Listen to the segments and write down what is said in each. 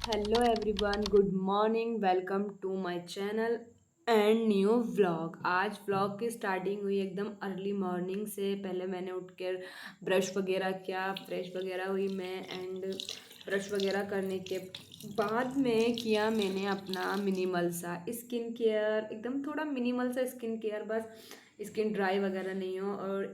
Hello everyone, good morning. Welcome to my channel and new vlog. आज vlog की starting हुई एकदम early morning से। पहले मैंने उठ कर ब्रश वगैरह किया, फ्रेश वगैरह हुई मैं एंड ब्रश वगैरह करने के बाद में किया मैंने अपना मिनिमल सा स्किन केयर, एकदम थोड़ा मिनिमल सा स्किन केयर, बस स्किन ड्राई वगैरह नहीं हो। और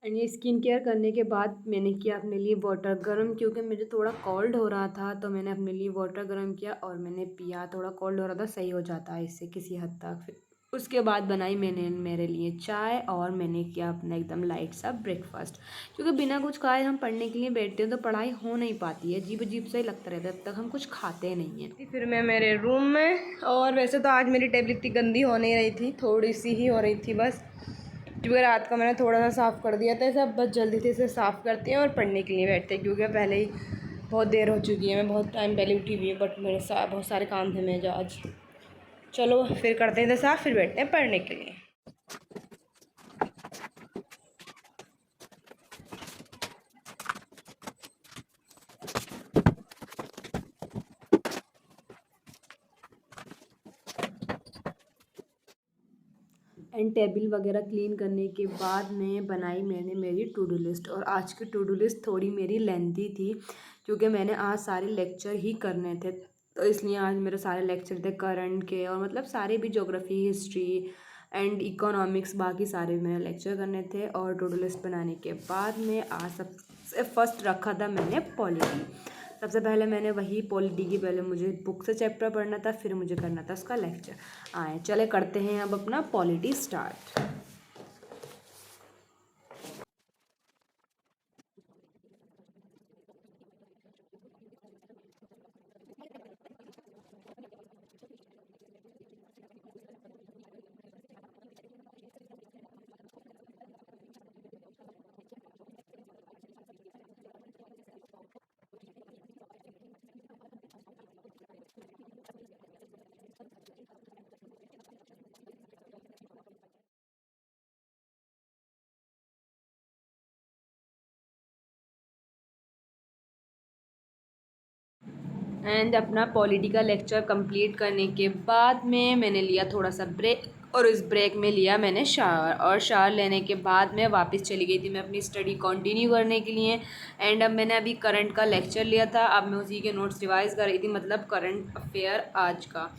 एंड ये स्किन केयर करने के बाद मैंने किया अपने लिए वाटर गर्म, क्योंकि मुझे थोड़ा कोल्ड हो रहा था। तो मैंने अपने लिए वाटर गर्म किया और मैंने पिया। थोड़ा कोल्ड हो रहा था, सही हो जाता है इससे किसी हद तक। फिर उसके बाद बनाई मैंने मेरे लिए चाय और मैंने किया अपना एकदम लाइट सा ब्रेकफास्ट, क्योंकि बिना कुछ खाए हम पढ़ने के लिए बैठते हैं तो पढ़ाई हो नहीं पाती है। अजीब अजीब सा ही लगता रहता है जब तक हम कुछ खाते नहीं हैं। फिर मैं मेरे रूम में, और वैसे तो आज मेरी टेबल इतनी गंदी हो नहीं रही थी, थोड़ी सी ही हो रही थी बस, क्योंकि रात का मैंने थोड़ा सा साफ़ कर दिया था। सब बस जल्दी से इसे साफ़ करते हैं और पढ़ने के लिए बैठते हैं, क्योंकि पहले ही बहुत देर हो चुकी है। मैं बहुत टाइम पहले उठी हुई हूँ, बट मेरे बहुत सारे काम थे मेरे आज। चलो फिर करते हैं इसे साफ़, फिर बैठते हैं पढ़ने के लिए। एंड टेबल वगैरह क्लीन करने के बाद में बनाई मैंने मेरी टू डू लिस्ट। और आज की टू डू लिस्ट थोड़ी मेरी लेंथी थी, क्योंकि मैंने आज सारे लेक्चर ही करने थे। तो इसलिए आज मेरे सारे लेक्चर थे करंट के, और मतलब सारे भी, ज्योग्राफी, हिस्ट्री एंड इकोनॉमिक्स, बाकी सारे मेरे लेक्चर करने थे। और टू डू लिस्ट बनाने के बाद में आज सबसे फर्स्ट रखा था मैंने पॉलिटी। सबसे पहले मैंने वही पॉलिटी की, पहले मुझे बुक से चैप्टर पढ़ना था, फिर मुझे करना था उसका लेक्चर। आए चले करते हैं अब अपना पॉलिटी स्टार्ट। एंड अपना पॉलिटी का लेक्चर कंप्लीट करने के बाद में मैंने लिया थोड़ा सा ब्रेक, और इस ब्रेक में लिया मैंने शावर। और शावर लेने के बाद में वापस चली गई थी मैं अपनी स्टडी कंटिन्यू करने के लिए। एंड अब मैंने अभी करंट का लेक्चर लिया था, अब मैं उसी के नोट्स रिवाइज कर रही थी, मतलब करंट अफेयर आज का।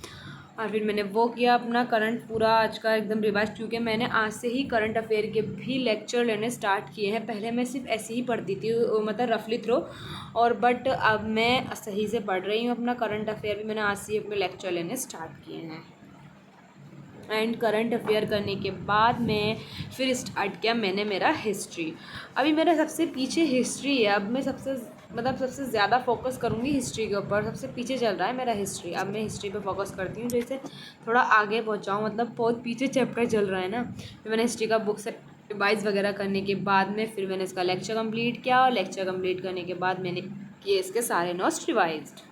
और फिर मैंने वो किया अपना करंट पूरा आज का एकदम रिवाइज, क्योंकि मैंने आज से ही करंट अफेयर के भी लेक्चर लेने स्टार्ट किए हैं। पहले मैं सिर्फ ऐसे ही पढ़ती थी, मतलब रफली थ्रो, और बट अब मैं सही से पढ़ रही हूँ अपना करंट अफेयर भी। मैंने आज से ही अपने लेक्चर लेने स्टार्ट किए हैं। एंड करंट अफेयर करने के बाद में फिर स्टार्ट किया मैंने मेरा हिस्ट्री। अभी मेरा सबसे पीछे हिस्ट्री है। अब मैं सबसे ज़्यादा फोकस करूँगी हिस्ट्री के ऊपर। सबसे पीछे चल रहा है मेरा हिस्ट्री। अब मैं हिस्ट्री पे फोकस करती हूँ, जैसे थोड़ा आगे पहुँचाऊँ, मतलब बहुत पीछे चैप्टर चल रहा है ना। फिर मैंने हिस्ट्री का बुक से रिवाइज वगैरह करने के बाद में फिर मैंने इसका लेक्चर कंप्लीट किया, और लेक्चर कंप्लीट करने के बाद मैंने किए इसके सारे नोट्स रिवाइज्ड।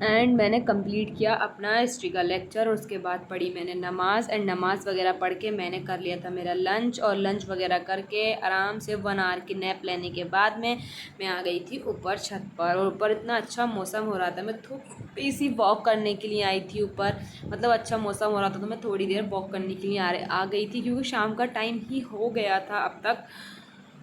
एंड मैंने कंप्लीट किया अपना हिस्ट्री का लेक्चर, और उसके बाद पढ़ी मैंने नमाज़। एंड नमाज़ वगैरह पढ़ के मैंने कर लिया था मेरा लंच, और लंच वगैरह करके आराम से 1 आवर की नैप लेने के बाद में मैं आ गई थी ऊपर छत पर। और ऊपर इतना अच्छा मौसम हो रहा था, मैं थोड़ी सी वॉक करने के लिए आई थी ऊपर। मतलब अच्छा मौसम हो रहा था तो मैं थोड़ी देर वॉक करने के लिए आ गई थी, क्योंकि शाम का टाइम ही हो गया था अब तक।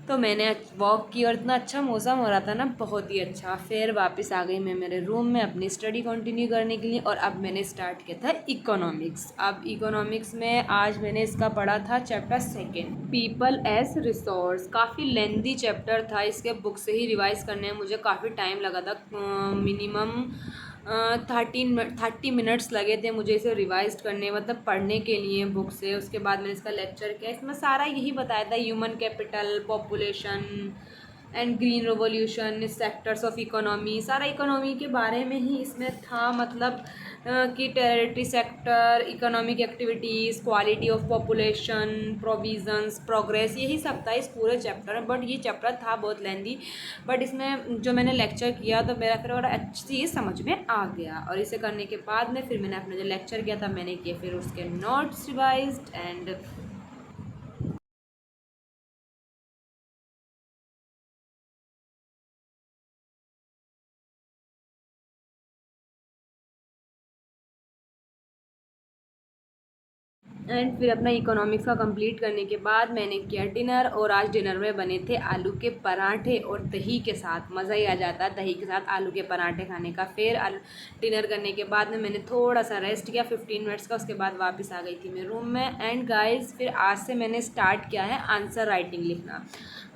तो मैंने वॉक की और इतना अच्छा मौसम हो रहा था ना, बहुत ही अच्छा। फिर वापस आ गई मैं मेरे रूम में अपनी स्टडी कंटिन्यू करने के लिए। और अब मैंने स्टार्ट किया था इकोनॉमिक्स। अब इकोनॉमिक्स में आज मैंने इसका पढ़ा था चैप्टर 2, पीपल एज रिसोर्स। काफ़ी लेंदी चैप्टर था, इसके बुक से ही रिवाइज करने में मुझे काफ़ी टाइम लगा था, मिनिमम 30 मिनट्स लगे थे मुझे इसे रिवाइज करने, मतलब पढ़ने के लिए बुक से। उसके बाद मैंने इसका लेक्चर किया, इसमें सारा यही बताया था, human capital, population and green revolution, sectors of economy, सारा इकोनॉमी के बारे में ही इसमें था। मतलब कि territory sector, economic activities, quality of population, provisions, progress, यही सब था इस पूरे चैप्टर में। बट ये चैप्टर था बहुत लेंदी, बट इसमें जो मैंने लेक्चर किया तो मेरा फिर बड़ा अच्छी चीज़ समझ में आ गया। और इसे करने के बाद में फिर मैंने अपना जो लेक्चर किया था मैंने किए फिर उसके नोट्स रिवाइज्ड एंड फिर अपना इकोनॉमिक्स का कंप्लीट करने के बाद मैंने किया डिनर। और आज डिनर में बने थे आलू के पराठे और दही के साथ। मज़ा ही आ जाता है दही के साथ आलू के पराठे खाने का। फिर डिनर करने के बाद में मैंने थोड़ा सा रेस्ट किया 15 मिनट्स का। उसके बाद वापस आ गई थी मैं रूम में। एंड गाइस फिर आज से मैंने स्टार्ट किया है आंसर राइटिंग लिखना,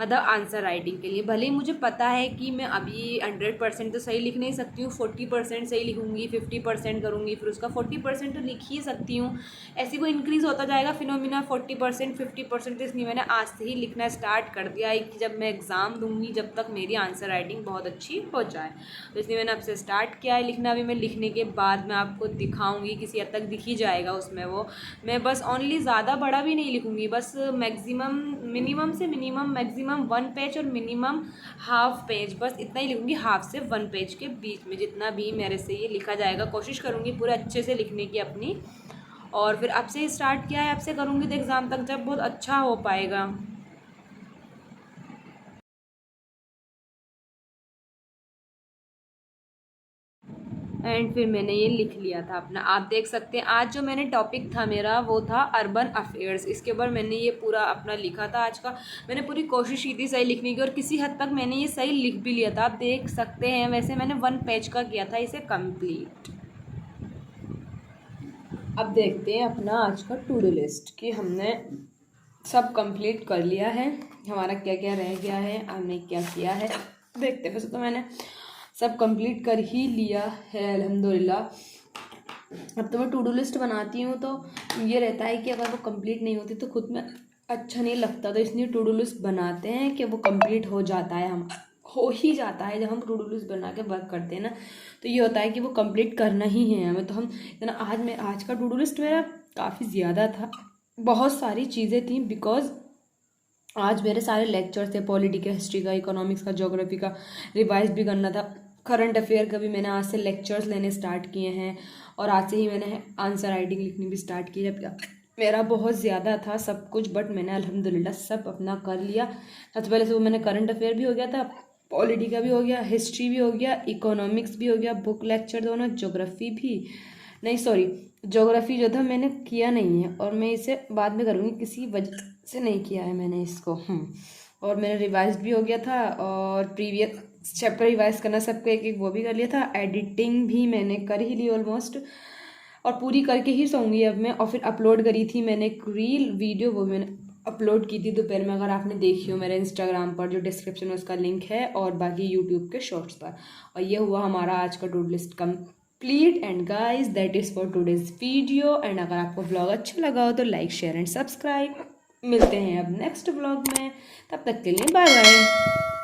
मतलब आंसर राइटिंग के लिए। भले ही मुझे पता है कि मैं अभी 100% तो सही लिख नहीं सकती हूँ, 40% सही लिखूँगी, 50% करूँगी, फिर उसका 40% तो लिख ही सकती हूँ। ऐसे को इंक्रीज़ होता जाएगा फिनोमिना 40% 50%। इसलिए मैंने आज से ही लिखना स्टार्ट कर दिया है कि जब मैं एग्ज़ाम दूंगी जब तक मेरी आंसर राइटिंग बहुत अच्छी हो जाए। तो इसलिए मैंने अब से स्टार्ट किया है लिखना। भी मैं लिखने के बाद मैं आपको दिखाऊंगी, किसी हद तक दिख ही जाएगा उसमें वो। मैं बस ओनली ज़्यादा बड़ा भी नहीं लिखूँगी, बस मैक्सिमम मिनिमम से मिनिमम मैक्सिमम 1 पेज और मिनिमम हाफ पेज, बस इतना ही लिखूँगी। हाफ से 1 पेज के बीच में जितना भी मेरे से ये लिखा जाएगा कोशिश करूँगी पूरे अच्छे से लिखने की अपनी। और फिर अब से स्टार्ट किया है, अब से करूँगी तो एग्ज़ाम तक जब बहुत अच्छा हो पाएगा। एंड फिर मैंने ये लिख लिया था अपना। आप देख सकते हैं आज जो मैंने टॉपिक था मेरा वो था अर्बन अफेयर्स। इसके ऊपर मैंने ये पूरा अपना लिखा था आज का। मैंने पूरी कोशिश की थी सही लिखने की और किसी हद तक मैंने ये सही लिख भी लिया था। आप देख सकते हैं वैसे मैंने 1 पेज का किया था इसे कंप्लीट। अब देखते हैं अपना आज का टू डू लिस्ट कि हमने सब कंप्लीट कर लिया है, हमारा क्या क्या रह गया है, हमने क्या किया है। देखते हैं, वैसे तो मैंने सब कंप्लीट कर ही लिया है अल्हम्दुलिल्लाह। अब तो मैं टू डू लिस्ट बनाती हूँ तो ये रहता है कि अगर वो कंप्लीट नहीं होती तो खुद में अच्छा नहीं लगता। तो इसलिए टू डू लिस्ट बनाते हैं कि वो कंप्लीट हो जाता है, हम हो ही जाता है। जब हम टू डू लिस्ट बना के वर्क करते हैं ना तो ये होता है कि वो कंप्लीट करना ही है हमें। तो हम ना आज का टू डू लिस्ट मेरा काफ़ी ज़्यादा था, बहुत सारी चीज़ें थी। बिकॉज आज मेरे सारे लेक्चर्स थे, पॉलिटिकल, हिस्ट्री का, इकोनॉमिक्स का, ज्योग्राफी का रिवाइज भी करना था। करंट अफेयर का भी मैंने आज से लेक्चर्स लेने स्टार्ट किए हैं और आज से ही मैंने आंसर राइटिंग लिखनी भी स्टार्ट की। जब मेरा बहुत ज़्यादा था सब कुछ, बट मैंने अल्हम्दुलिल्लाह सब अपना कर लिया। सबसे पहले से वो मैंने करंट अफेयर भी हो गया था, पॉलिटी का भी हो गया, हिस्ट्री भी हो गया, इकोनॉमिक्स भी हो गया, बुक लेक्चर दोनों, ज्योग्राफी भी नहीं, सॉरी ज्योग्राफी जो था मैंने किया नहीं है और मैं इसे बाद में करूँगी, किसी वजह से नहीं किया है मैंने इसको। और मैंने रिवाइज भी हो गया था और प्रीवियस चैप्टर रिवाइज करना सबको एक एक वो भी कर लिया था। एडिटिंग भी मैंने कर ही ली ऑलमोस्ट और पूरी करके ही सोऊंगी अब मैं। और फिर अपलोड करी थी मैंने एक रील वीडियो, वो मैंने अपलोड की थी दोपहर में। अगर आपने देखी हो मेरे इंस्टाग्राम पर जो डिस्क्रिप्शन में उसका लिंक है और बाकी यूट्यूब के शॉर्ट्स पर। और ये हुआ हमारा आज का to do list complete. And guys that is for today's video. And अगर आपको ब्लॉग अच्छा लगा हो तो लाइक शेयर एंड सब्सक्राइब। मिलते हैं अब नेक्स्ट ब्लॉग में, तब तक के लिए बाय बाय।